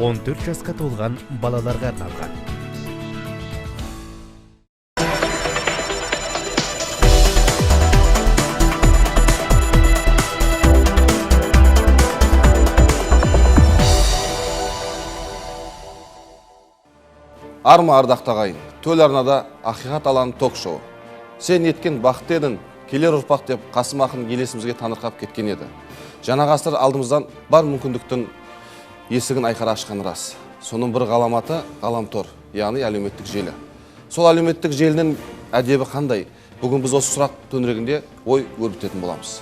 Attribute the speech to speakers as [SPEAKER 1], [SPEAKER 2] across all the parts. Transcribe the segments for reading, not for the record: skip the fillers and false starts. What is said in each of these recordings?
[SPEAKER 1] 14 жасқа толған балаларға арналған.
[SPEAKER 2] Арма ардақты ағайын, төл арнада ақиқат алаңы ток-шоу. Сен еткен бақытты едің, келер ұрпақ деп Қасым ақын елесімізге танырқап кеткен еді. Жаңа ғасыр алдымыздан бар мүмкіндіктің есігін айқара ашқан рас. Соның бір ғаламаты ғаламтор, яғни әлеуметтік желі. Сол әлеуметтік желінің әдебі қандай? Бүгін біз осы сұрақ төңірегінде ой өрбітетін боламыз.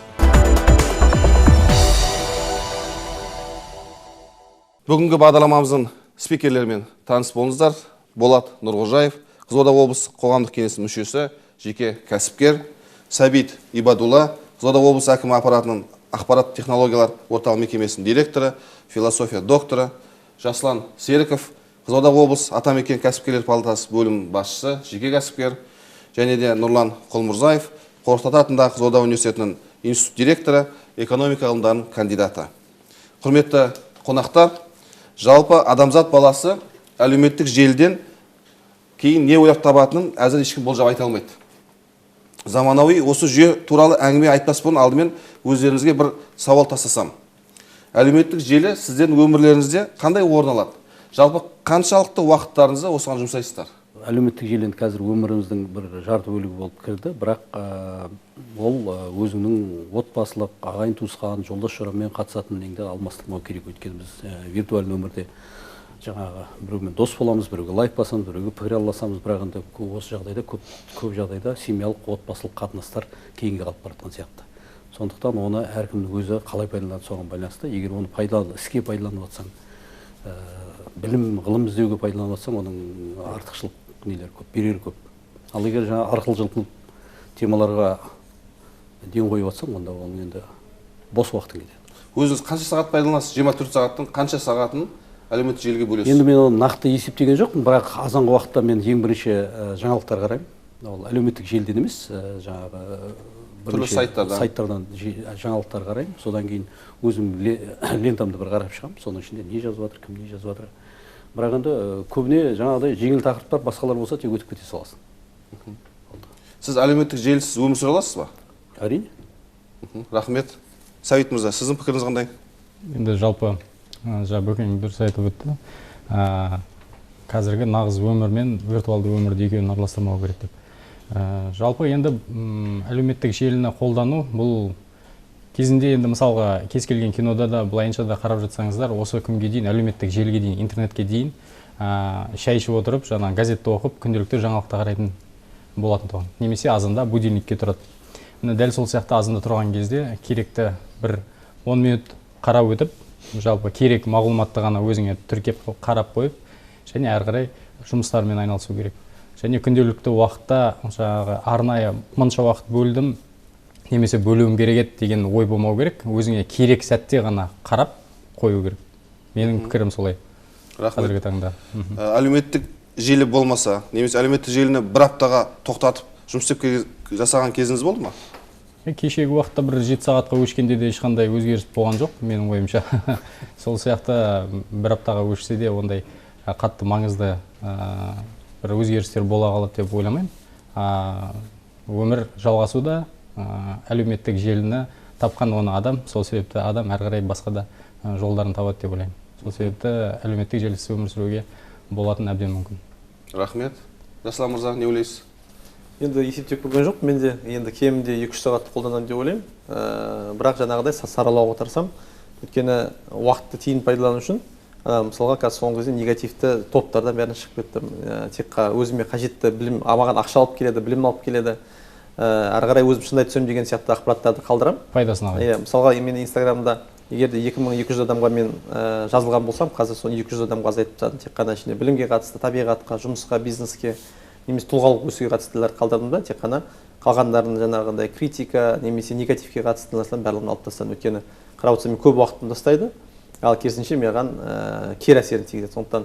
[SPEAKER 2] Бүгінгі бағдарламамыздың спикерлерімен таныс болыңыздар. Болат Нұрғожаев, Қызылорда облыстық қоғамдық кеңесінің мүшесі, жеке кәсіпкер. Сәбит Ибадулла, Қызылорда облысы әкімі аппаратының ақпарат технологиялар орталық мекемесінің директоры, философия докторы. Жаслан Серіков, Қызылорда облысы Атамекен кәсіпкерлер палатасы бөлім басшысы, жеке кәсіпкер. Және де Нұрлан Қолмұрзаев, Қорқыт Ата атындағы Қызылорда университетінің институт директоры, экономика ғылымдарының кандидаты. Құрметті қонақтар, жалпы адамзат баласы әлеуметтік желіден кейін не ойлап табатынын әзір ешкім болжап айта алмайды. Заманауи осы жүйе туралы әңгіме айтпас бұрын алдымен өздеріңізге бір сауал тастасам. Әлеуметтік желі сіздердің өмірлеріңізде қандай орын алады? Жалпы қаншалықты уақыттарыңызды осыған жұмсайсыздар?
[SPEAKER 3] Әлеуметтік желі қазір өміріміздің бір жарты бөлігі болып кірді, бірақ ол өзінің отбасылық, ағайын туысқан, жолдас жорамен қатысатын неңді алмастырмау керек. Өйткені біз виртуалды өмірде жаңағы біреумен дос боламыз, біреуге лайк басамыз, біреуге пікір аласамыз, бірақ енді осы жағдайда көп жағдайда семьялық, отбасылық қатынастар кейінге қалып бара жатқан сияқты. Сондықтан оны әркімнің өзі қалай пайдаланады соған байланысты. Егер оны іске пайдаланып жатсаң, білім, ғылым іздеуге пайдаланып жатсаң, оның артықшылық нелер көп, берері көп. Ал егер жаңа арқылы-жылқылы темаларға ден қойып жатсаң, онда оның енді бос уақытың кетеді.
[SPEAKER 2] Өзіңіз қанша сағат пайдаланасыз? 24 сағаттың қанша сағатын әлеуметтік желіге бөлесіз?
[SPEAKER 3] Енді мен оны нақты есептеген жоқпын, бірақ азанғы уақытта мен ең бірінші жаңалықтар қараймын. Ол әлеуметтік желіден емес, жаңағы
[SPEAKER 2] түрлі
[SPEAKER 3] сайттардан жаңалықтар қараймын. Содан кейін өзім лентамды бір қарап шығамын. Соның ішінде не жазып жатыр, кім не жазып жатыр. Бірақ енді көбіне жаңағыдай жеңіл тақырыптар басқалар болса тек өтіп кете саласың.
[SPEAKER 2] Сіз әлеуметтік желісіз өмір сүре аласыз ба?
[SPEAKER 3] Әрине.
[SPEAKER 2] Рахмет. Сәбит мырза, сіздің пікіріңіз қандай?
[SPEAKER 4] Енді жалпы Бөкен дұрыс айтып өтті. Қазіргі нағыз өмір мен виртуалды өмірді екеуін араластырмау керек деп. Жалпы енді әлеуметтік желіні қолдану бұл кезінде енді мысалға кез келген кинода да былайынша да қарап жатсаңыздар, осы күнге дейін әлеуметтік желіге дейін, интернетке дейін шай ішіп отырып, жаңа газетті оқып, күнделікті жаңалықты қарайтын болатын тұғын. Немесе азанда будильникке тұрады. Дәл сол сияқты азында тұрған кезде керекті бір 10 минут қарап өтіп, жалпы керек мағлұматты ғана өзіңе тіркеп қарап қойып, және әрі қарай жұмыстармен айналысу керек. Және күнделікті уақытта жаңағы арнайы мұнша уақыт бөлдім, немесе бөлуім керек еді деген ой болмау керек. Өзіңе керек сәтте ғана қарап қою керек. Менің пікірім солай. Қазіргі таңда.
[SPEAKER 2] Әлеуметтік желі болмаса, немесе әлеуметтік желіні бір аптаға тоқтатып жұмыс істеп жасаған кезіңіз болды ма?
[SPEAKER 4] Кешегі уақытта бір 7 сағатқа өшкенде де ешқандай өзгеріс болған жоқ, менің ойымша. Сол сияқты бір аптаға өшсе де ондай қатты маңызды бір өзгерістер бола қалады деп ойламаймын. Өмір жалғасуда, әлеуметтік желіні тапқан оны адам, сол себепті адам әрі қарай басқа да жолдарын табады деп ойлаймын. Сол себепті әлеуметтік желісіз өмір сүруге болатын әбден мүмкін.
[SPEAKER 2] Рахмет. Жаслан мырза, не ойлайсыз?
[SPEAKER 5] Енді есептеп көрген жоқ, мен де енді кемінде 2-3 сағатты қолданамын деп ойлаймын. Бірақ жаңағыдай саралауға тырысамын. Өйткені уақытты тиімді пайдалану үшін, мысалға қазір соңғы кезде негативті топтардан бәрін шығып кеттім. Тек өзіме қажетті білім, маған ақша алып келеді, білім алып келеді. Әрі қарай өзім шындай түсемін деген сияқты ақпараттарды қалдырамын.
[SPEAKER 4] Пайдасына қарай.
[SPEAKER 5] Мысалға мен Инстаграмда егерде 2200 адамға мен жазылған болсам, қазір соны 200 адамға азайтып тастадым. Тек қана ішінде білімге қатысты, табиғатқа, жұмысқа, бизнеске, немесе тұлғалық өсуге қатыстылар қалдырдым да, тек қана қалғандарын жаңағындай критика немесе негативке қатысты нәрселердің барлығын алып тастадым. Өйткені қарап отырсам мен көп уақытымды тастайды, ал керісінше маған кері әсерін тигізеді. Сондықтан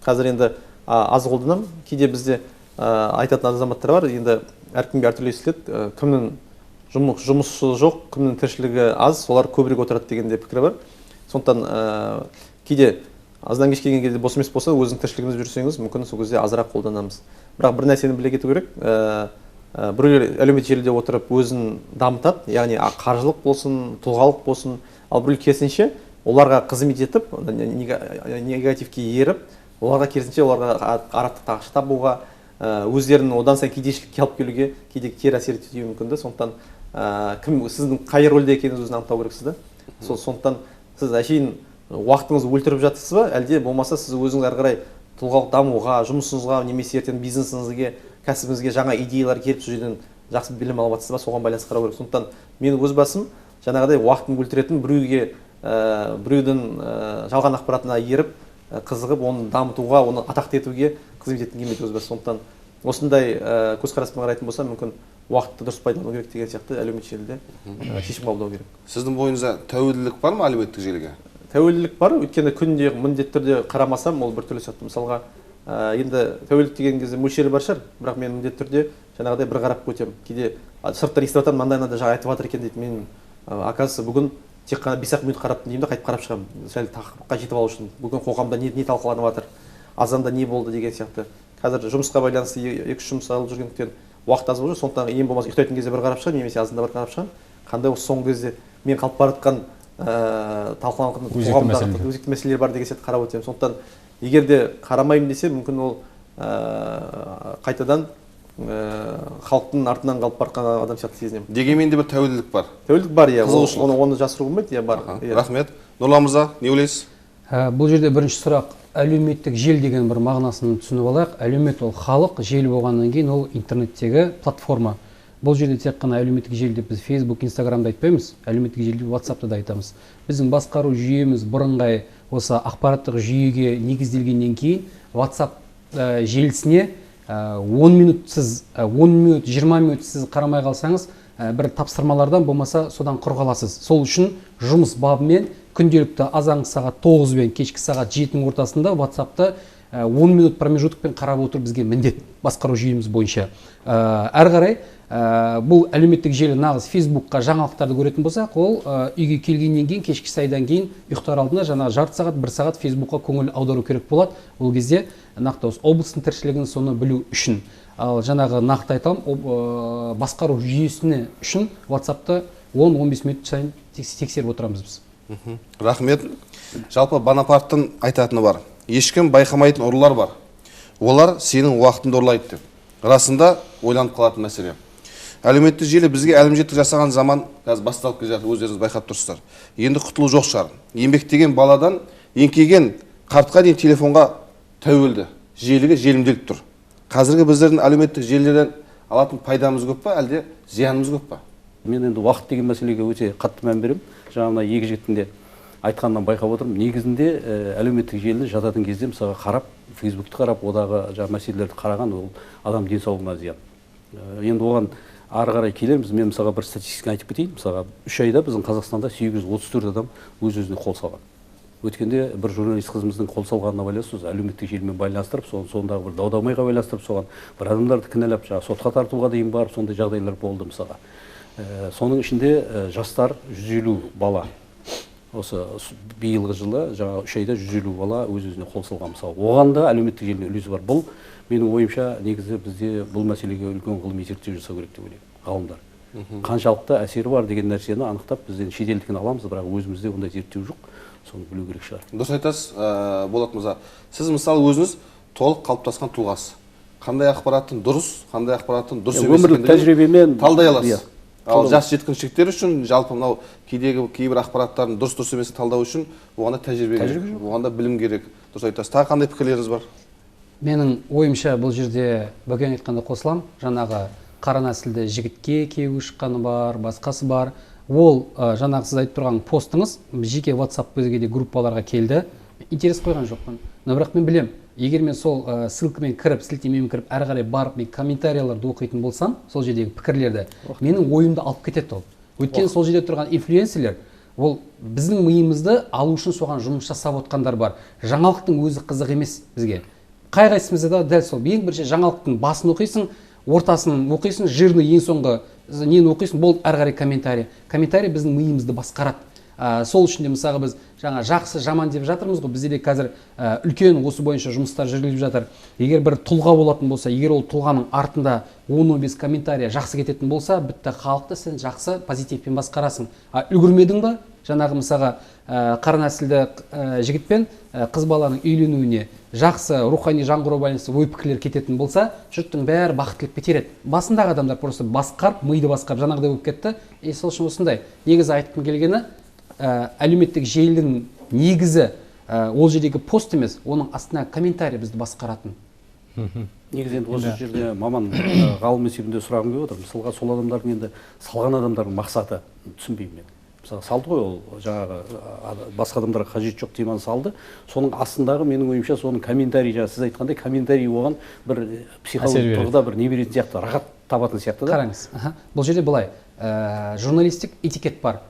[SPEAKER 5] қазір енді аз қолданамын. Кейде бізде айтатын азаматтар бар, енді әркімге әртүрлі естіледі. Кімнің жұмысы жоқ, кімнің тіршілігі аз, солар көбірек отырады дегенде пікірі бар. сондықтан кейде аздан кеш келген кезде бос емес болса, өзіңіздің тіршілігіңізде жүрсеңіз, мүмкін сол кезде азырақ қолданамыз. Бірақ бір нәрсені біле кету керек, біреулер әлеуметтік желіде отырып өзін дамытады, яғни қаржылық болсын, тұлғалық болсын, ал біреулер керісінше оларға қызмет етіп, негативке еріп, оларға керісінше оларға арақты ақша табуға, өздерін одан сайын кедейшілікке алып келуге кейде кері әсер етуі мүмкін. Сондықтан кім сіздің қай рөлде екеніңізді өзін анықтау керексіз да. Сондықтан сіз әшейін уақытыңызды өлтіріп жатырсыз ба, әлде болмаса сіз өзіңіз әрі қарай тұлғалық дамуға, жұмысыңызға, немесе ертең бизнесіңізге, кәсібіңізге жаңа идеялар келіп сол жерден жақсы білім алып жатырсыз ба, соған байланысты қарау керек. Сондықтан мен өз басым жаңағыдай уақытын өлтіретін біреудің жалған ақпаратына еріп, қызығып, оны дамытуға, оны атақты етуге қызмет еткім келмейді өз басым. Сондықтан осындай көзқараспен қарайтын болса, мүмкін уақытты дұрыс пайдалану керек деген сияқты әлеуметтік желіде шешім қабылдау керек.
[SPEAKER 2] Сіздің бойыңызда тәуелділік бар ма әлеуметтік желіге?
[SPEAKER 5] Тәуелділік бар, өйткені күнде міндетті түрде қарамасам, ол біртүрлі сияқты. Мысалға, енді тәуелділік деген кезде мөлшері бар шығар, бірақ мен міндетті түрде жаңағыдай бір қарап өтемін. Кейде сырттан естіп жатамын, мынандай жаңа айтып жатыр екен дейді. Мен оказывается бүгін тек қана 5-ақ минут қараптым деймін де, қайтып қарап шығамын. Сәл тақырыпқа жетіп алу үшін. Бүгін қоғамда не талқыланып жатыр, азанда не болды деген сияқты. Қазір жұмысқа байланысты 2-3 жұмыс алып жүргендіктен уақыт аз болып жүр. Сондықтан ең болмаса ұйықтайтын кезде бір қарап шығамын, немесе азанда бір қарап шығамын. Қандай осы соңғы кезде мен қалып бара жатқан талқыланған қоғамдағы өзекті мәселелер бар деген сияқты қарап өтемін. Сондықтан егер де қарамаймын десе, мүмкін ол қайтадан халықтың артынан қалып бара жатқан адам сияқты сезінемін.
[SPEAKER 2] Дегенмен де бір тәуелділік бар.
[SPEAKER 5] Тәуелділік бар, иә. Оны жасыру болмайды, иә, бар.
[SPEAKER 2] Рахмет. Нұрлан мырза, не ойлайсыз?
[SPEAKER 3] Бұл жерде бірінші сұрақ, әлеуметтік желі деген бір мағынасын түсініп алайық. Әлеумет ол халық, желі болғаннан кейін ол интернеттегі платформа. Бұл жерде тек қана әлеуметтік желіде біз Facebook, Instagram'да айтпаймыз, әлеуметтік желіде WhatsApp'та да айтамыз. Біздің басқару жүйеміз бұрынғай осы ақпараттық жүйеге негізделгеннен кейін WhatsApp желісіне 10 минут, 20 минут сіз қарамай қалсаңыз, бір тапсырмалардан болмаса содан құр қаласыз. Сол үшін жұмыс бабымен күнделікті азанғы сағат 9 бен кешкі сағат 7-нің ортасында WhatsApp'та 10 минут промежуткпен қарап отыр бізге міндет басқару жүйеміз бойынша. Әрі қарай бұл әлеуметтік желі нағыз Facebook'қа жаңалықтарды көретін болсақ, ол үйге келгеннен кейін, кешкі сайдан кейін ұйықтар алдында жаңа жарты сағат, 1 сағат Facebook'қа көңіл аудару керек болады. Ол кезде нақты облыстың тіршілігін соны білу үшін. Ал жаңағы нақты айталым, басқару жүйесіне үшін WhatsApp'та 10-15 минут сайын тексеріп отырамыз біз.
[SPEAKER 2] Рахмет. Жалпы Бонапарттың айтатыны бар. Ешкім байқамайтын ұрылар бар. Олар сенің уақытыңды ұрлайды деп. Расында ойланып қалатын мәселе. Әлеуметтік желі бізге әлімжеттік жасаған заман қазір басталып келе жатыр, өздеріңіз байқап тұрсыздар. Енді құтылу жоқ шығар. Еңбектеген баладан еңкейген қартқа дейін телефонға тәуелді, желіге желімделіп тұр. Қазіргі біздердің әлеуметтік желілерден алатын пайдамыз көп па, әлде зиянымыз көп па?
[SPEAKER 3] Мен енді уақыт деген мәселеге өте қатты мән беремін. Жаңа екі жігіттің айтқаннан байқап отырмын. Негізінде әлеуметтік желіні жататын кезде мысалы қарап, Facebook'ты қарап, одағы мәселелерді қараған, ол адам денсаулығына зиян. Енді оған ары қарай келеміз. Мен мысалға бір статистиканы айтып кетейін. Мысалға 3 айда біздің Қазақстанда 834 адам өз-өзіне қол салған. Өткенде бір журналист қызымыздың қол салғанына байланысты әлеуметтік желімен байланыстырып, сондағы бір дау-дамайға байланыстырып, соған бір адамдарды кінәлап, сотқа тартуға дейін барып, сондай жағдайлар болды мысалға. Соның ішінде жастар 150 бала. Осы биылғы жылы жаңа 3 айда 150 бала өз-өзіне қол салған мысалы. Оған да әлеуметтік желінің үлесі бар. Бұл менің ойымша негізі бізде бұл мәселеге үлкен ғылыми зерттеу жасау керек деп ойлаймын, ғалымдар. Қаншалықты әсері бар деген нәрсені анықтап, бізден шетелдікін аламыз, бірақ өзімізде ондай зерттеу жоқ. Соны білу керек шығар.
[SPEAKER 2] Дұрыс айтасыз, Болат мырза. Сіз мысалы өзіңіз толық қалыптасқан тұлғасыз. Қандай ақпараттың дұрыс, қандай ақпараттың дұрыс емес
[SPEAKER 3] өмірлік тәжірибемен
[SPEAKER 2] талдай аласыз. Ал жас жеткіншектер үшін жалпы мынау кейбір ақпараттардың дұрыс емес талдау үшін оған да тәжірибе керек, оған да білім керек. Дұрыс айтасыз. Тағы қандай пікірлеріңіз бар?
[SPEAKER 3] Менің ойымша бұл жерде бөкен айтқанда қосылам. Жаңағы қара нәсілді жігітке күйеуге шыққаны бар, басқасы бар. Ол жаңағы сіз айтып тұрған постыңыз жеке WhatsApp өзге де группаларға келді. Интерес қойған жоқпын. Но бірақ мен білем, егер мен сол ссылкамен кіріп, сілтемемен кіріп, әрі қарай барып, мен комментарияларды оқитын болсам, сол жердегі пікірлерді, менің ойымды алып кетеді ол. Өйткені сол жерде тұрған инфлюенсерлер, ол біздің миымызды алу үшін соған жұмыс жасап отқандар бар. Жаңалықтың өзі қызық емес бізге. Қай-қайсымызда да дәл сол. Ең бірінші жаңалықтың басын оқисың, ортасын оқисың, жирны ең соңғы нені оқисың, болды әрі қарай комментарий. Комментарий біздің миымызды басқарады.
[SPEAKER 6] Сол үшін де мысалы біз жаңа жақсы жаман деп жатырмыз ғой, бізде де қазір үлкен осы бойынша жұмыстар жүргізіліп жатыр. Егер бір тұлға болатын болса, егер ол тұлғаның артында 10-15 комментария жақсы кететін болса, бітті, халықты сен жақсы позитивпен басқарасың. Үлгермедің ба, жаңағы мысалға қара нәсілді жігітпен қыз баланың үйленуіне жақсы рухани жаңғыру байланысты ой пікірлер кететін болса, жұрттың бәрі бақыттылық кетереді. Басындағы адамдар просто басқарып, миды басқарып жаңағыдай болып кетті. Сол үшін осындай негізі айтқым келгені, әлеуметтік желінің негізі ол жердегі пост емес, оның астына комментарий бізді басқаратын.
[SPEAKER 3] Негізі енді осы жерде маман ғалым есебінде сұрағым келіп отыр. Мысалға сол адамдардың енді салған адамдардың мақсаты түсінбеймін мен. Мысалы салды ғой, ол жаңағы басқа адамдарға қажет жоқ теманы салды. Соның астындағы менің ойымша соның комментарий, жаңа сіз айтқандай комментарий оған бір психологиялық тұрғыда бір не беретін сияқты, рахат табатын сияқты да.
[SPEAKER 6] Қараңыз, бұл жерде былай, журналистик этикет бар.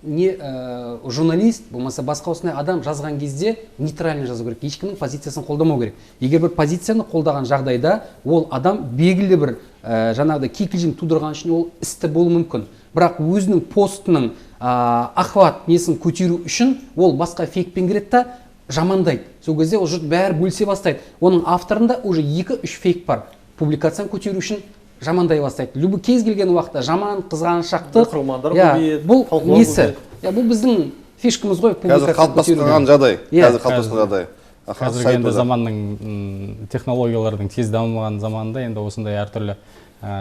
[SPEAKER 6] Журналист болмаса басқа осындай адам жазған кезде нейтрально жазу керек, ешкімнің позициясын қолдамау керек. Егер бір позицияны қолдаған жағдайда ол адам белгілі бір жаңағыдай кикілжің тудырған үшін ол істі болуы мүмкін. Бірақ өзінің постының охват несін көтеру үшін ол басқа фейкпен кіреді да жамандайды. Сол кезде ол жұрт бәрі бөлісе бастайды. Оның авторында уже 2-3 фейк бар. Публикацияны көтеру үшін жамандай бастайды. Любой кез келген уақытта жаман, қызғаншақтық, бұл несі? Бұл біздің фишкамыз ғой.
[SPEAKER 2] Қазір қалыптасқан жағдай.
[SPEAKER 4] Қазіргі енді заманның технологиялардың тез дамыған заманында енді осындай әртүрлі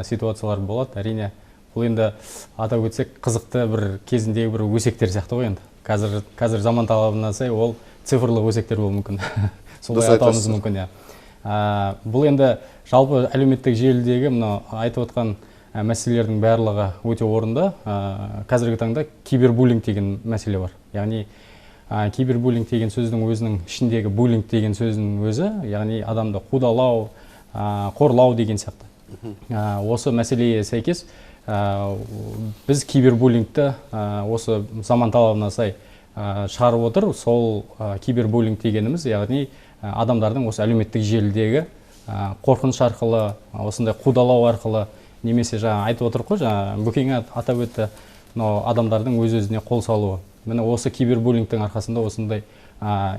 [SPEAKER 4] ситуациялар болады. Әрине, бұл енді атап өтсек қызықты бір кезіндегі бір өсектер сияқты ғой енді. Қазір заман талабына сай ол цифрлық өсектер болуы мүмкін. Солай атауымыз мүмкін, бұл енді жалпы әлеуметтік желідегі мына айтып отқан мәселелердің барлығы өте орынды. Қазіргі таңда кибербуллинг деген мәселе бар. Яғни кибербуллинг деген сөздің өзінің ішіндегі буллинг деген сөздің өзі, яғни адамды қудалау, қорлау деген сияқты. Осы мәселеге сәйкес біз кибербуллингті осы заман талабына сай шығарып отыр. Сол кибербуллинг дегеніміз, яғни адамдардың осы әлеуметтік желідегі қорқыныш арқылы, осындай қудалау арқылы, немесе жаңа айтып отыр ғой, жаңа Бөкең атап өтті, адамдардың өз-өзіне қол салуы. Міне осы кибербуллингтің арқасында осындай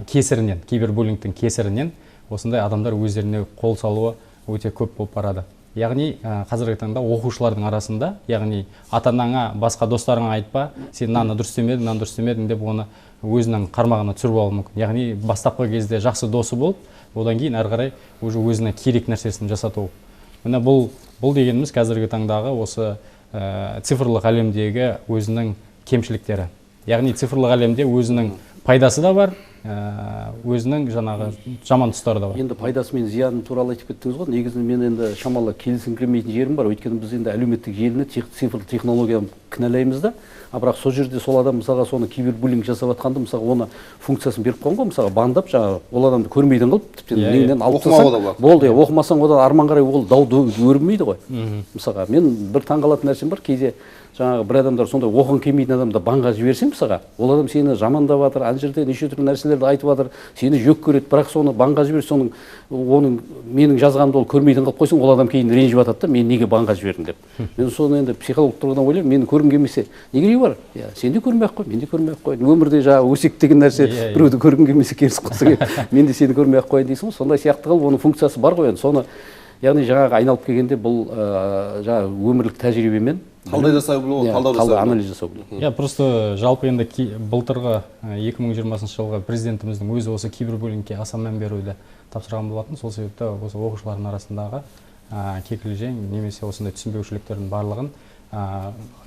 [SPEAKER 4] кесірінен, кибербуллингтің кесірінен осындай адамдар өздеріне қол салуы өте көп болып барады. Яғни қазіргі таңда оқушылардың арасында, яғни ата-анаңа, басқа достарыңа айтпа, сен мынаны дұрыс істемедің, мынаны дұрыс істемедің деп оны өзінің қармағына түсіріп алуы мүмкін. Яғни бастапқы кезде жақсы досы болып, одан кейін әрі қарай уже өзіне керек нәрсесін жасату. Міне бұл дегеніміз қазіргі таңдағы осы цифрлық әлемдегі өзінің кемшіліктері. Яғни цифрлық әлемде өзінің пайдасы да бар, өзінің жаңағы жаман тұстары да бар.
[SPEAKER 3] Енді пайдасы мен зияны туралы айтып кеттіңіз ғой. Негізінде мен енді шамалы келісіңкіремейтін жерім бар. Өйткені біз енді әлеуметтік желіні цифрлық технологияны кінәлаймыз да. Бірақ сол жерде сол адам мысалға соны кибербуллинг жасап жатқанда мысалға оны функциясын беріп қойған ғой, мысалға бандап жаңағы ол адамды көрмейтін қылып тіптен неңнен алып тастасаң болды. Оқымасаң одан арман қарай ол дау өрбімейді ғой. Мысалға мен бір таңғалатын нәрсем бар, кейде жаңағы бір адамдар сондай оқығың келмейтін адамды банға жіберсең мысалға, ол адам сені жамандап жатыр, ана жерде неше түрлі нәрселерді айтып жатыр, сені жек көреді, бірақ соны банға жіберсе оның менің жазғанымды ол көрмейтін қылып қойсаң, ол адам кейін ренжіп жатады да, мен неге банға жібердім деп. Мен соны енді психологиялық тұрғыдан ойлаймын, мені көргім келмесе неге бар? Сен де көрмей ақ қой, мен де көрмей ақ қояйын. Өмірде жаңағы өсек деген нәрсе біреуді көргім келмесе керісіп қалса мен де сені көрмей ақ қояйын дейсің ғой. Сондай сияқты қылып оның функциясы бар ғой енді. Соны яғни жаңағы айналып келгенде бұл жаңағы өмірлік тәжірибемен
[SPEAKER 2] талдай жасау білу,
[SPEAKER 3] анализ жасау білу.
[SPEAKER 4] Просто жалпы енді былтырғы 2020 жылғы президентіміздің өзі осы кибербуллингке аса мән беруді тапсырған болатын. Сол себепті осы оқушылардың арасындағы кикілжең немесе осындай түсінбеушіліктердің барлығын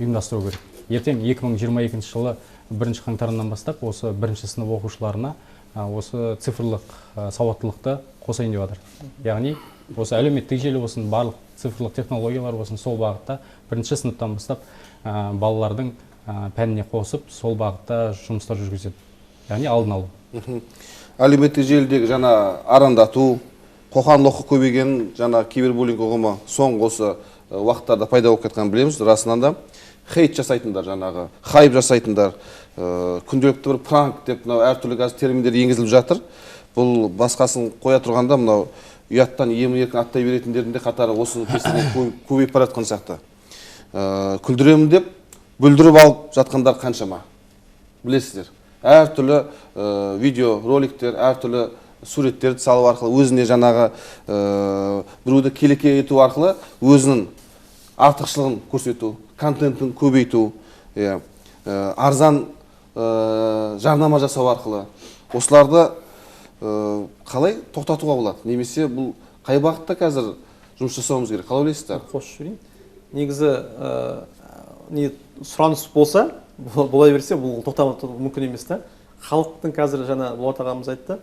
[SPEAKER 4] ұйымдастыру керек. Ертең 2022 жылы 1 қаңтарынан бастап осы 1 сынып оқушыларына осы цифрлық сауаттылықты қосайын деп жатыр. Яғни осы әлеуметтік желі болсын, барлық цифрлық технологиялар болсын, сол бағытта 1 сыныптан бастап балалардың пәніне қосып, сол бағытта жұмыстар жүргізеді. Яғни алдын алу.
[SPEAKER 2] Әлеуметтік желідегі жаңа арандату, қоқан-лоққы көбейген жаңа кибербуллинг ұғымы соңғы осы уақыттарда пайда болып кеткен білеміз. Расынан да хейт жасайтындар, жаңағы хайп жасайтындар, күнделікті бір пранк деп әртүрлі қазір терминдер енгізіліп жатыр. Бұл басқасын қоя тұрғанда мынау ұяттан емін-еркін аттай беретіндердің де қатары осы кесірінен көбейіп бара жатқан сияқты. Күлдіремін деп бүлдіріп алып жатқандар қаншама. білесіздер. Әртүрлі видео роликтер, әртүрлі суреттерді салу арқылы өзіне жаңағы біреуді келеке ету арқылы өзінің артықшылығын көрсету, контентін көбейту, арзан жарнама жасау арқылы осыларды қалай тоқтатуға болады? Немесе бұл қай бағытта қазір жұмыс жасауымыз керек? Қалай ойлайсыздар?
[SPEAKER 5] Қосып жіберейін. Негізі сұраныс болса, бола берсе, бұл тоқтату мүмкін емес та. Халықтың қазір жаңа Болат ағамыз айтты,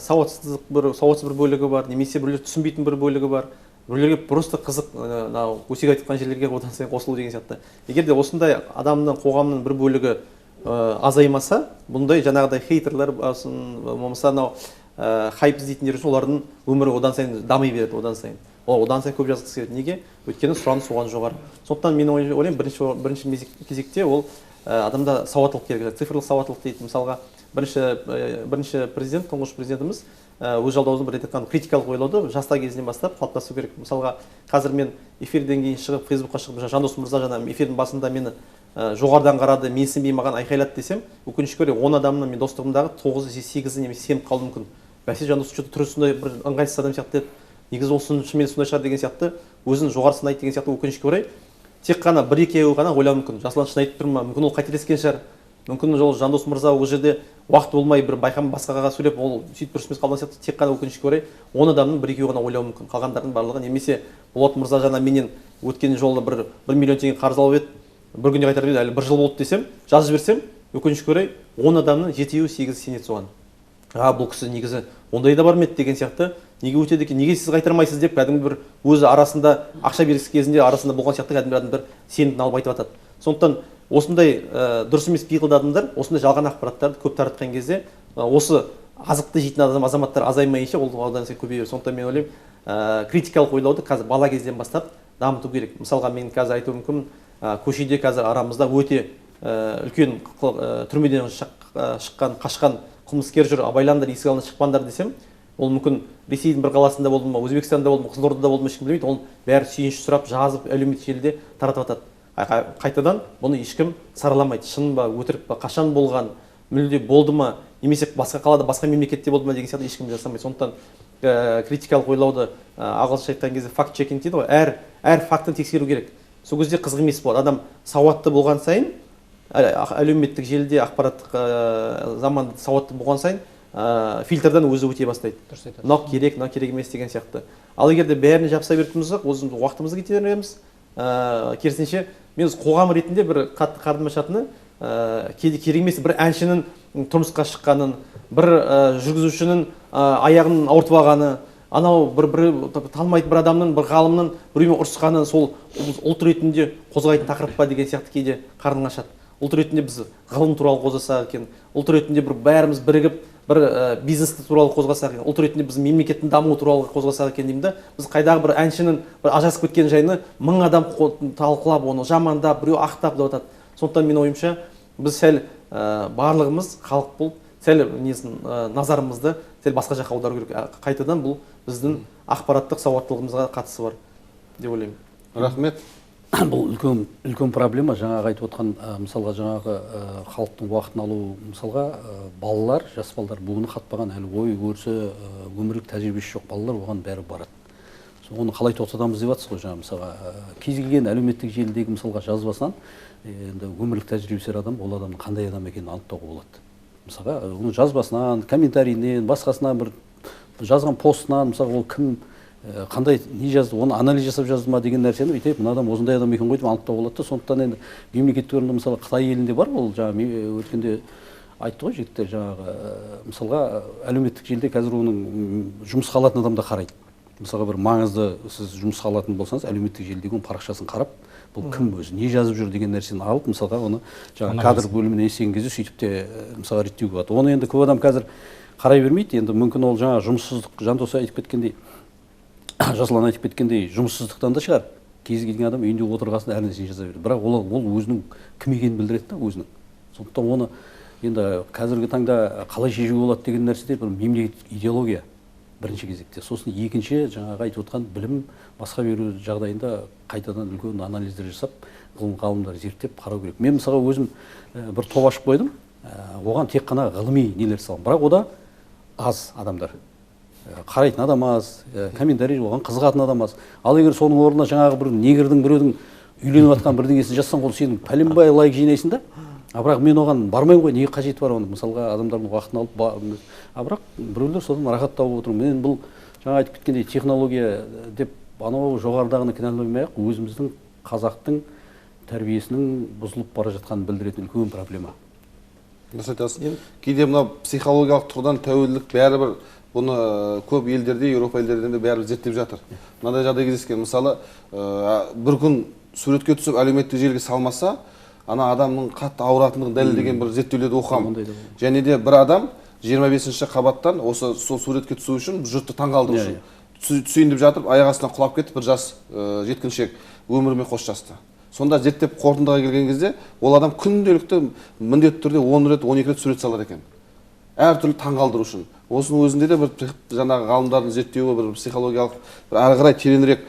[SPEAKER 5] сауатсыз бір бөлігі бар, немесе біреулер түсінбейтін бір бөлігі бар. Біреулерге просто қызық, өсек айтқан жерлерге одан сайын қосылу деген сияқты. Егер де осындай адамның, қоғамның бір бөлігі азаймаса, бұндай жаңағыдай хейтерлер болмаса хайп іздейтіндер үшін олардың өмірі одан сайын дами береді, одан сайын. Одан сайын көп жазғысы келеді. Неге? Өйткені сұраныс оған жоғары. Сондықтан мен ойлаймын, бірінші кезекте ол адамда сауаттылық керек. Цифрлық сауаттылық дейді. Мысалға, бірінші президент, тұңғыш президентіміз өз жолдауында бір айтқан критикалық ойлауды жаста кезінен бастап қалыптастыру керек. Мысалға, қазір мен эфирден кейін шығып, Фейсбукқа шығып, Жандос мырза жаңа эфирдің басында мені жоғарыдан қарады, менсінбей маған айқайлады десем, өкінішке орай 10 адамның мен достығымдағы 9-8-і немесе сеніп қалуы мүмкін. Бәсе Жандос түрі сондай бір ыңғайсыз адам сияқты еді. Негізі ол шынымен сондай шығар деген сияқты, өзін жоғары сынайды деген сияқты өкінішке орай тек қана бір-екеуі ғана ойлауы мүмкін. Жасұлан шын айтып тұр ма? Мүмкін ол қателескен шығар. Мүмкін ол Жандос мырза ол жерде уақыт болмай бір байқам басқаға сөйлеп, ол сөйтіп дұрыс емес қалған сияқты, тек қана өкінішке орай 10 адамның бір-екеуі ғана ойлауы мүмкін. Қалғандардың барлығы немесе Болат мырза жаңа менен өткен жолы 1 миллион теңге қарыз алып еді, бір күнде қайтарып еді, әлі 1 жыл болды десем, жазып жіберсем, өкінішке орай 10 адамның 7-8-і сенеді соған. Бұл кісі негізі ондай да бар ма еді деген сияқты, неге өтеді екен, неге сіз қайтармайсыз деп кәдімгі бір өзі арасында ақша берісі кезінде арасында болған сияқты кәдімгі бір сенімін алып айтып жатады. Сондықтан осындай дұрыс емес пиғылды адамдар осындай жалған ақпараттарды көп таратқан кезде осы азықты жейтін азаматтар азаймайынша ол одан сайын көбейеді. Сондықтан мен ойлаймын, критикалық ойлауды қазір бала кезден бастап дамыту керек. Мысалға мен қазір айтуым мүмкін, көшеде қазір арамызда өте үлкен түрмеден шыққан, қашқан қылмыскер жүр, абайлаңдар, есік алдына шықпаңдар десем, ол мүмкін Ресейдің бір қаласында болды ма, Өзбекстанда болды ма, Қызылордада болды ма, ешкім білмейді. Ол бәрі сүйініш сұрап, жазып, әлеуметтік желіде таратып жатады. Қайтадан бұны ешкім сараламайды. Шын ба, өтірік па, қашан болған, мүлде болды ма, немесе басқа қалада, басқа мемлекетте болды ма деген сияқты ешкім жасамайды. Сондықтан критикалық ойлауды ағылшынша айтқан кезде факт чекинг дейді ғой, әр фактын тексеру керек. Сол кезде қызық емес болады. Адам сауатты болған сайын, әлеуметтік желіде ақпараттық заман сауатты болған сайын фильтрдан өзі өте бастайды. Мынау керек, мынау керек емес деген сияқты. Ал егер де бәріне жапса беретін болсақ, өзіміз уақытымызды кетіреміз. Керісінше, мен қоғам ретінде бір қатты қарым-қатынасатыны, керек емес бір әншінің тұрмысқа шыққанын, бір жүргізушінің аяғын ауыртып алғаны, анау бір танымайтын бір адамның, бір ғалымның біреумен ұрысқаны сол ұлт ретінде қозғайтын тақырып па деген сияқты кейде қарның ашады. Ұлт ретінде біз ғылым туралы қозғасақ екен, ұлт ретінде бір бәріміз бірігіп бір бизнес туралы қозғасақ екен, ұлт ретінде біз мемлекеттің дамуы туралы қозғасақ екен деймін да, біз қайдағы бір әншінің бір ажырасып кеткен жайны 1000 адам талқылап, оны жамандап, біреу ақтап деп жатады. Сондықтан мен ойымша, біз сәл барлығымыз халық болып, сәл назарымызды сәл басқа жаққа аудару керек. Қайтадан бұл біздің ақпараттық сауаттылығымызға қатысы бар деп ойлаймын.
[SPEAKER 2] Рахмет.
[SPEAKER 3] Бұл үлкен проблема. Жаңағы айтып отқан, мысалға жаңағы халықтың уақытын алу, мысалға балалар, жас балалар бүгін қатпаған, әлі ой өрісі, өмірлік тәжірибесі жоқ балалар оған бәрі барады. Оны қалай тоқтатамыз деп жатсыз ғой, жаңағы мысалға кез келген әлеуметтік желідегі мысалға жазбасынан енді өмірлік тәжірибесі адам, ол адамның қандай адам екенін анықтауға болады. Мысалға оны жазбасынан, комментарийінен, басқасынан бір жазған постынан, мысалға ол кім қандай не жазды, оны анализ жасап жазды ма деген нәрсені өйтіп, мына адам осындай адам екен ғой деп анықтауға болады да. Сондықтан енді мемлекеттік орында мысалы Қытай елінде бар, ол жаңағы өткенде айтты ғой жігіттер, жаңағы мысалға әлеуметтік желіде қазір оның жұмысқа алатын адам да қарайды. Мысалға бір маңызды сіз жұмысқа алатын болсаңыз, әлеуметтік желідегі оның парақшасын қарап, бұл кім өзі, не жазып жүр деген нәрсені алып, мысалға оны жаңағы кадр бөліміне естіген кезде сөйтіп те мысалға реттеуге болады. Оны енді көп адам қазір қарай бермейді. Енді мүмкін ол жаңағы жұмыссыздық, Жандос айтып кеткендей, Жасұлан айтып кеткендей, жұмыссыздықтан да шығар. Кез келген адам үйінде отырғасын әр нәрсені жаза береді. Бірақ ол өзінің кім екенін білдіреді да, өзінің. Сондықтан оны енді қазіргі таңда қалай шешуге болады деген нәрседе бір мемлекеттік идеология бірінші кезекте. Сосын екінші жаңағы айтып отқан білім басқа беру жағдайында қайтадан үлкен анализдер жасап, ғалымдар зерттеп қарау керек. Мен мысалға өзім бір топ ашып қойдым. оған тек қана ғылыми нелер салған, бірақ ода аз адамдар қарайтын адам аз, комментарий оған қызығатын адам аз. Ал егер соның орнына жаңағы бір негрдің біреудің үйленіп жатқан бірдеңесін жазсаң, ол сенің пәленбай лайк жинайсың да. Бірақ мен оған бармаймын ғой, неге қажеті бар оны? Мысалға адамдардың уақытын алып, бірақ біреулер содан рахат тауып отыр. Мен бұл жаңа айтып кеткендей технология деп анау жоғарыдағыны кінәламай-ақ, өзіміздің қазақтың тәрбиесінің бұзылып бара жатқанын білдіретін үлкен проблема.
[SPEAKER 2] Дұрыс айтасыз. Кейде мына психологиялық тұрғыдан тәуелділік бәрібір бұны көп елдерде, Еуропа елдерінде бәрібір зерттеп жатыр. Мынандай жағдай кездескен. Мысалы, бір күн суретке түсіп әлеуметтік желіге салмаса, ана адамның қатты ауыратындығын дәлелдеген бір зерттеулерді оқығанмын. Және де бір адам 25-ші қабаттан осы сол суретке түсу үшін, жұртты таңғалдыру үшін түсейін деп жатып, аяқ астынан құлап кетіп, бір жас жеткіншек өмірімен қоштасты. Сонда зерттеп қорытындыға келген кезде, ол адам күнделікті міндетті түрде 10 рет, 12 рет сурет салар екен. Әртүрлі таңғалдыру үшін. Осының өзінде де бір жаңағы ғалымдардың зерттеуі, бір психологиялық, бір ары қарай тереңірек,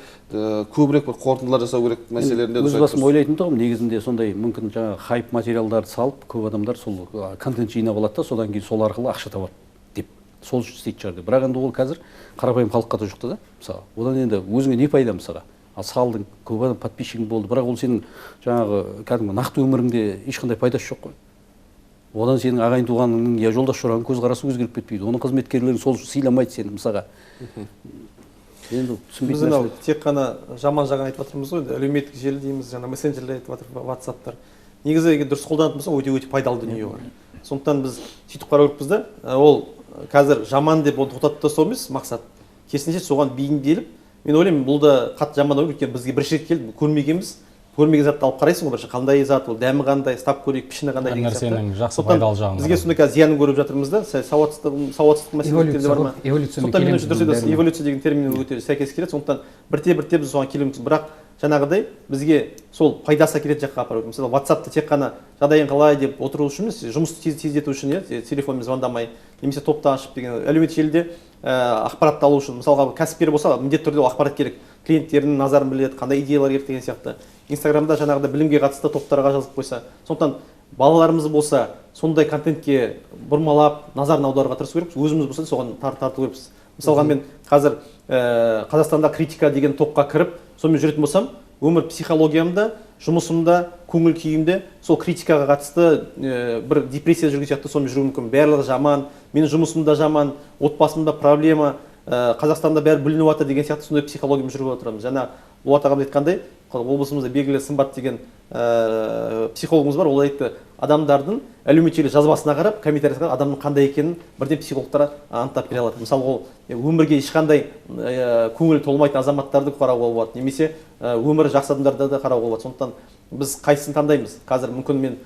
[SPEAKER 2] көбірек бір қорытындылар жасау керек мәселелерінде.
[SPEAKER 3] Өз басым ойлайтын тұғым, негізінде сондай мүмкін жаңағы хайп материалдарды салып, көп адамдар сол контент жинап алады да, содан кейін сол арқылы ақша табады деп, сол үшін істейтін шығар деп. Бірақ енді ол қазір қарапайым халыққа да жұқты да, мысалы. Одан енді өзіңе не пайда мысалға? Ал салдың, көп адам подписчигің болды, бірақ ол сенің жаңағы кәдімгі нақты өміріңде ешқандай пайдасы жоқ қой. Одан сенің ағайын туғаныңның я жолдас жораңның көзқарасы өзгеріп кетпейді. Оның қызметкерлерін сол сыйламайды сені мысалға. Енді түсінбейтін нәрсе.
[SPEAKER 5] Тек қана жаман жағын айтып жатырмыз ғой, әлеуметтік желі дейміз, жаңа мессенджерлер айтып жатыр, WhatsApp-тар. Негізі егер дұрыс қолданатын болса, өте пайдалы дүние бар. Сондықтан біз сөйтіп қарау керекпіз да, ол қазір жаман деп оны тоқтатып тастау емес мақсат. Керісінше соған бейімделіп, мен ойлаймын, бұл да қатты жаман ой, өйткені бізге бірінші рет келді, көрмегенбіз. Көрмеген затты алып қарайсың ғой, бірінші қандай зат, ол дәмі қандай, стап көрейік, пішіні қандай деген сияқты.
[SPEAKER 4] Нәрсенің жақсы пайдалы жағын.
[SPEAKER 5] Бізге сондай қазір зиянын көріп жатырмыз да, сауатсыздық мәселелері де бар ма? Сондықтан мен дұрыс айтасыз, эволюция деген термин өте сәйкес келеді. Сондықтан бірте-бірте біз соған келуіміз. Бірақ жаңағыдай бізге сол пайдасы әкелетін жаққа апару. Мысалы, WhatsApp-ты тек қана жағдайың қалай деп отыру үшін емес, жұмысты тездету үшін, телефонмен звондамай, немесе топта ашып деген әлеуметтік желіде ақпаратты алу үшін. Мысалға, кәсіпкер болса, міндетті түрде ақпарат керек. Клиенттерінің назарын біледі, қандай идеялар керек деген сияқты. Инстаграмда жаңағыда білімге қатысты топтарға жазып қойса. Сондықтан балаларымыз болса, сондай контентке бұрмалап, назарын аударуға тырысу керекпіз. Өзіміз болса, соған тарту керекпіз. Мысалға мен қазір Қазақстанда критика деген топқа кіріп, сонымен жүретін болсам, өмір психологиямда, жұмысымда, көңіл күйімде сол критикаға қатысты бір депрессия жүрген сияқты сонымен жүру мүмкін. Барлығы жаман, менің жұмысымда жаман, отбасымда проблема, Қазақстанда бәрі бүлініп жатыр деген сияқты сондай психологиямен жүріп отырамыз. Жаңа Болат ағам айтқандай, облысымызда белгілі Сымбат деген психологымыз бар. Ол айтты, адамдардың әлеуметтік желі жазбасына қарап, комментарияға қарап, адамның қандай екенін бірден психологтар анықтап бере алады. Мысалы, ол өмірге ешқандай көңілі толмайтын азаматтарды қарауға болады, немесе өмірі жақсы адамдарды да қарауға болады. Сондықтан біз қайсысын таңдаймыз? Қазір мүмкін мен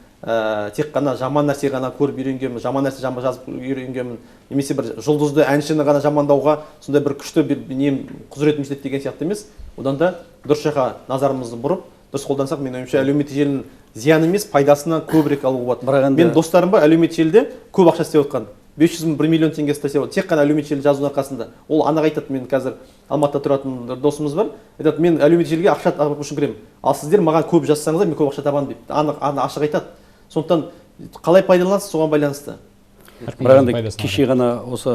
[SPEAKER 5] тек қана жаман нәрсе ғана көріп үйренгенмін, жаман нәрсе жазып үйренгенмін, немесе бір жұлдызды әншіні ғана жамандауға сондай бір күшті құзыретім жетеді деген сияқты емес. Одан да дұрыс жаққа назарымызды бұрып, дұрыс қолдансақ, мен ойымша әлеуметтік желінің зияны емес, пайдасынан көбірек алуға болады. Мен достарым бар әлеуметтік желіде көп ақша істеп отқан. 500 мың, 1 миллион теңге істеп отыр. Тек қана әлеуметтік желі жазудың арқасында. Ол анық айтады, мен қазір Алматыда тұратын досымыз бар. Айтады, мен әлеуметтік желіге ақша табу үшін кіремін. Ал сіздер маған көп жазсаңыздар, мен көп ақша табамын дейді. Анық ашық айтады. Сондықтан қалай пайдаланасыз, соған байланысты.
[SPEAKER 3] Бірақ енді кеше ғана осы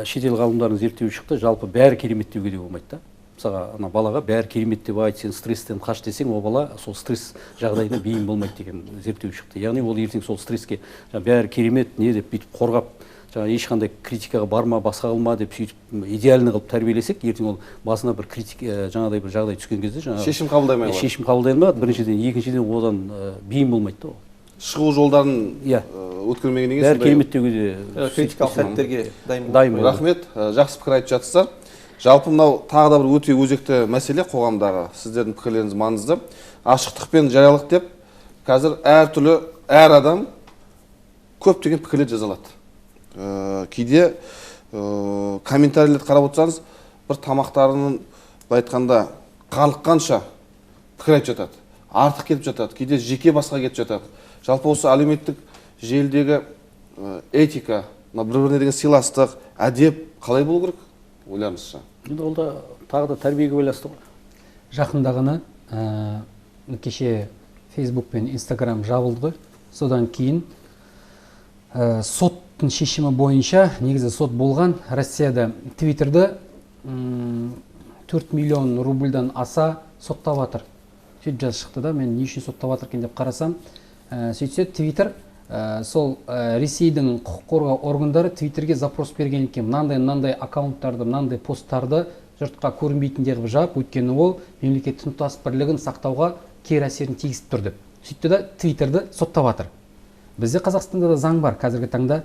[SPEAKER 3] шетел ғалымдарының зерттеуі шықты, жалпы бәрі керемет деуге де болмайды да. Мысалға, ана балаға бәрі керемет деп айт, сен стресстен қаш десең, ол бала сол стресс жағдайына бейім болмайды деген зерттеу шықты. Яғни ол ертең сол стресске бәрі керемет не деп бүйтіп қорғап, ешқандай критикаға барма, басқа қылма деп сөйтіп идеальны қылып тәрбиелесек, ертең ол басына бір жаңағыдай бір жағдай түскен кезде
[SPEAKER 2] шешім қабылдай алмай қалады.
[SPEAKER 3] Шешім қабылдай алмайды. Біріншіден, екіншіден одан бейім болмайды да ол.
[SPEAKER 2] Шығу жолдарын өткермегеннен кейін
[SPEAKER 3] бәрі керемет деуге де
[SPEAKER 5] критикалық сәттерге дайын
[SPEAKER 3] болады.
[SPEAKER 2] Рахмет, жақсы пікір айтып жатсыздар. Жалпы мынау тағы да бір өте өзекті мәселе қоғамдағы. Сіздердің пікірлеріңіз маңызды. Ашықтық пен жариялық деп қазір әртүрлі әр адам көптеген пікірлер жаза алады. Кейде комментарийлерді қарап отырсаңыз, бір тамақтарының айтқанда қарлыққанша пікір айтып жатады. Артық кетіп жатады, кейде жеке басқа кетіп жатады. Жалпы осы әлеуметтік желідегі этика, бір-біріне деген сыйластық, әдеп қалай болу керек? Ойларыңызша.
[SPEAKER 3] Енді ол да тағы да тәрбиеге байланысты ғой.
[SPEAKER 6] Жақында ғана кеше Facebook пен Instagram жабылды ғой. Содан кейін соттың шешімі бойынша, негізі сот болған, Россияда Твиттерді 4 миллион рубльдан аса соттап жатыр. Сөйтіп жазып шықты да, мен не үшін соттап жатыр екен деп қарасам, сөйтсе Твиттер сол Ресейдің құқық қорғау органдары Твиттерге запрос берген екен, мынандай аккаунттарды, мынандай посттарды жұртқа көрінбейтіндей қылып жауып, өйткені ол мемлекеттің тұтас бірлігін сақтауға кері әсерін тигізіп тұр деп. Сөйтті да Твиттерді соттап жатыр. Бізде Қазақстанда да заң бар, қазіргі таңда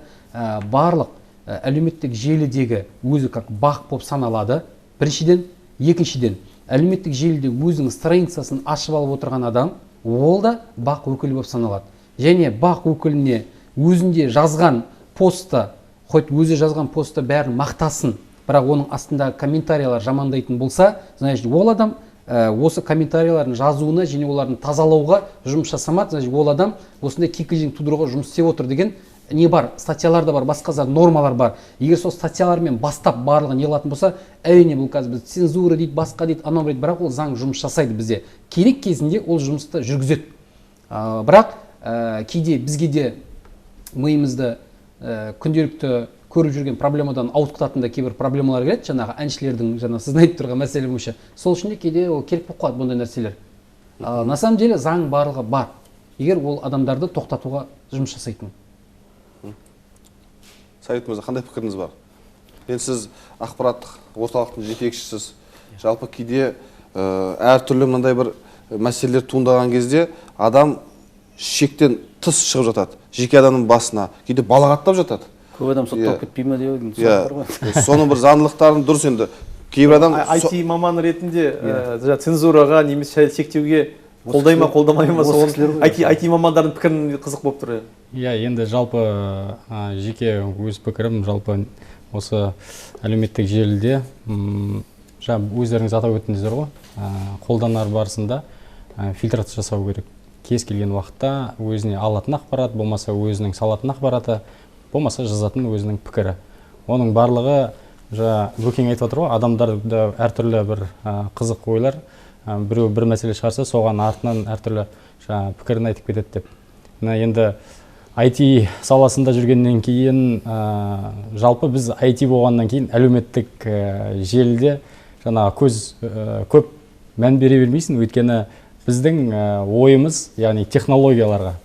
[SPEAKER 6] барлық әлеуметтік желідегі өзі как бақ болып саналады. Біріншіден, екіншіден, әлеуметтік желіде өзінің страницасын ашып алып отырған адам, ол да бақ өкілі болып саналады. Және бақ өкіліне өзінде жазған постты, хоть өзі жазған постты бәрін мақтасын, бірақ оның астында комментариялар жамандайтын болса, значит, ол адам осы комментариялардың жазуына және олардың тазалауға жұмыс жасамады, значит, ол адам осындай кикілжің тудыруға жұмыс істеп отыр деген не бар, статьяларда бар, басқа нормалар бар. Егер сол статьялармен бастап барлығы не қылатын болса, әрине бұл қазір біз цензура дейді, басқа дейді, анау дейді, бірақ ол заң жұмыс жасайды бізде. Керек кезінде ол жұмысты жүргізеді. Бірақ кейде бізге де миымызды күнделікті көріп жүрген проблемадан ауытқытатын да кейбір проблемалар келеді, жаңағы әншілердің, сіздің айтып тұрған мәселе бойынша. Сол үшін де кейде ол керек болып қалады бұндай нәрселер. На самом деле заң барлығы бар. Егер ол адамдарды тоқтатуға жұмыс жасайтын.
[SPEAKER 2] Сәбит мырза, қандай пікіріңіз бар? Енді сіз ақпараттық орталықтың жетекшісіз. Жалпы кейде әртүрлі мынандай бір мәселелер туындаған кезде адам шектен тыс шығып жатады. Жеке адамның басына, кейде балағаттап жатады.
[SPEAKER 3] Көп адам сотталып кетпей ме деген сұрақ бар ғой.
[SPEAKER 2] Соның бір заңдылықтарын дұрыс енді. Кейбір адам
[SPEAKER 5] IT маманы ретінде цензураға немесе шектеуге қолдай ма, қолдамай ма, соның IT мамандардың пікірін қызық болып тұр.
[SPEAKER 4] Иә, енді жалпы жеке өз пікірім, жалпы осы әлеуметтік желіде өздеріңіз атап өттіңіздер ғой, қолданар барысында фильтрация жасау керек. Кез келген уақытта өзіне алатын ақпарат, болмаса өзінің салатын ақпараты, болмаса жазатын өзінің пікірі. Оның барлығы, Бөкең айтып отыр ғой, адамдарда әртүрлі бір қызық ойлар, біреу бір мәселе шығарса, соған артынан әртүрлі пікірін айтып кетеді деп. Енді IT саласында жүргеннен кейін, жалпы біз IT болғаннан кейін әлеуметтік желіде көп мән бере бермейсің, өйткені біздің ойымыз, яғни технологияларға,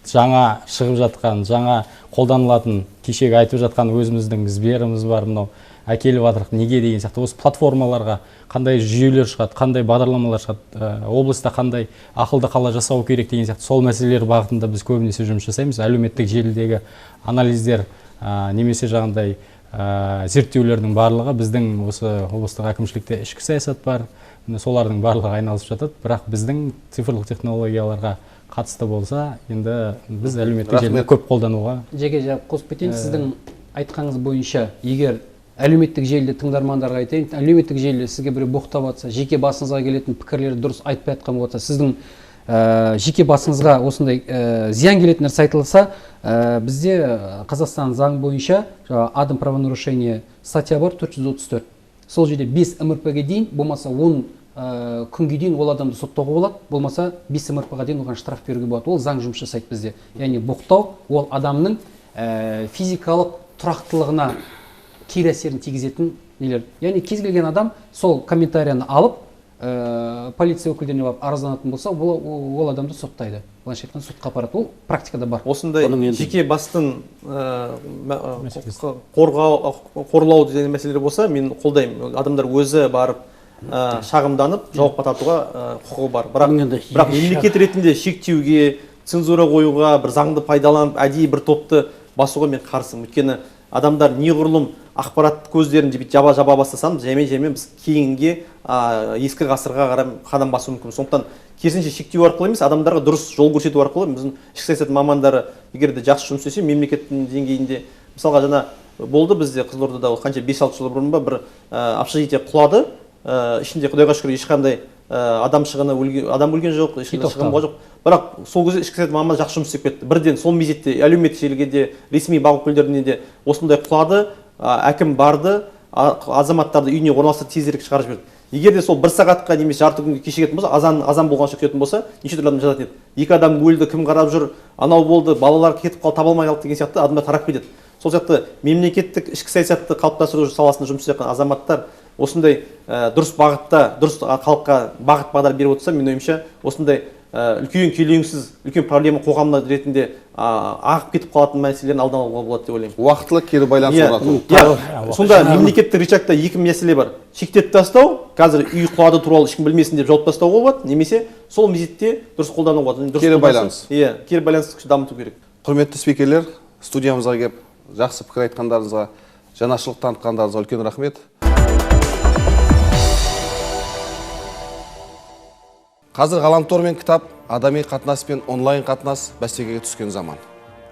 [SPEAKER 4] жаңа шығып жатқан, жаңа қолданылатын, кешегі айтып жатқан өзіміздің Сберіміз бар, мынау әкеліп жатырық, неге деген сияқты, осы платформаларға қандай жүйелер шығады, қандай бағдарламалар шығады, облыста қандай ақылды қала жасау керек деген сияқты, сол мәселелер бағытында біз көбінесе жұмыс жасаймыз. Әлеуметтік желідегі анализдер немесе жаңағындай зерттеулердің барлығы біздің осы облыстық әкімшілікте ішкі саясат бар, солардың барлығы айналысып жатады, бірақ біздің цифрлық технологияларға қатысты болса, енді біз әлеуметтік желіні көп қолдануға.
[SPEAKER 6] Жеке қосып кетейін, сіздің айтқаныңыз бойынша, егер әлеуметтік желіде тыңдармандарға айтайын, әлеуметтік желіде сізге біреу боқтап жатса, жеке басыңызға келетін пікірлерді дұрыс айтпай жатқан болса, сіздің жеке басыңызға осындай зиян келетін нәрсе айтылса, бізде Қазақстан заң бойынша адам правонарушение статья бар 434. Сол жерде 5 МРП-ге дейін, болмаса 10 күнге дейін ол адамды соттауға болады, болмаса 5 МРП-ға дейін оған штраф беруге болады. Ол заң жұмыс жасайды бізде. Яғни боқтау ол адамның физикалық тұрақтылығына кері әсерін тигізетін нелер. Яғни кез келген адам сол комментарияны алып, полиция өкілдеріне барып арызданатын болса, ол адамды соттайды. Былайша айтқанда сотқа апарады. Ол практикада бар.
[SPEAKER 5] Осындай жеке бастың қорлау деген мәселелер болса, мен қолдаймын. Адамдар өзі барып шағымданып, жауапқа тартуға құқығы бар. Бірақ мемлекет ретінде шектеуге, цензура қоюға, бір заңды пайдаланып, әдейі бір топты басуға мен қарсымын. Өйткені адамдар неғұрлым ақпарат көздерін жаба бастасам, жеме-жеме біз кейінге ескі ғасырға қарай қадам басу мүмкін. Сондықтан керісінше шектеу арқылы емес, адамдарға дұрыс жол көрсету арқылы біздің ішкі саясат мамандары егер де жақсы жұмыс істесе, мемлекеттің деңгейінде, мысалға жаңа болды бізде Қызылордада қанша 5-6 жыл бұрын ба бір общежитие құлады, ішінде Құдайға шүкір ешқандай адам өлген жоқ, ешқандай шығын болған жоқ. Бірақ сол кезде ішкі саясат мамандары жақсы жұмыс істеп кетті. Бірден сол мезетте әлеуметтік желіге де, ресми бақ өкілдеріне де осындай құлады, әкім барды, азаматтарды үйіне орналастырып тезірек шығарып жіберді. егер де сол 1 сағатқа немесе жарты күнге кешігетін болса, азан болғанша күтетін болса, неше түрлі адам жататын еді. 2 адам өлді, кім қарап жүр, анау болды, балалар кетіп қалды, таба алмай қалды деген сияқты адамдар тарап кетеді. Сол сияқты мемлекеттік ішкі саясатты қалыптастыру саласында жұмыс істеп жатқан азаматтар осындай дұрыс бағытта, дұрыс халыққа бағыт бағдар беріп отырса, мен ойымша осындай үлкен келеңсіз, үлкен проблема қоғамна ретінде ағып кетіп қалатын мәселелерін алдын алуға болады деп ойлаймын.
[SPEAKER 2] Уақытылы кері байланыс орнату.
[SPEAKER 5] Сонда мемлекеттік рычагта 2 мәселе бар. Шектеп тастау, қазір үй құлады туралы ешкім білмесін деп жауып тастауға болады, немесе сол мезетте дұрыс қолдануға болады.
[SPEAKER 2] Кері байланыс.
[SPEAKER 5] Кері байланысты күшті дамыту керек.
[SPEAKER 2] Құрметті спикерлер, студиямызға келіп, жақсы пікір айтқандарыңызға, жанашырлық танытқандарыңызға үлкен рахмет. Қазір ғаламтор мен кітап, адами қатынас пен онлайн қатынас бәсекеге түскен заман.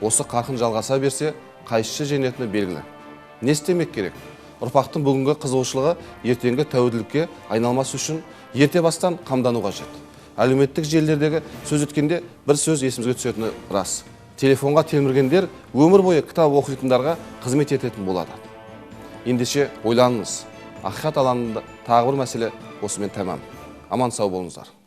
[SPEAKER 2] Осы қарқын жалғаса берсе, қайсысы жеңетіні белгілі. Не істемек керек? Ұрпақтың бүгінгі қызығушылығы ертеңгі тәуелділікке айналмас үшін ерте бастан қамдану қажет. Әлеуметтік желілердегі сөз өткенде бір сөз есімізге түсетіні рас. Телефонға телміргендер өмір бойы кітап оқитындарға қызмет ететін болады. Ендеше ойланыңыз. Ақиқат алаңында тағы бір мәселе осымен тәмам. Аман сау болыңыздар.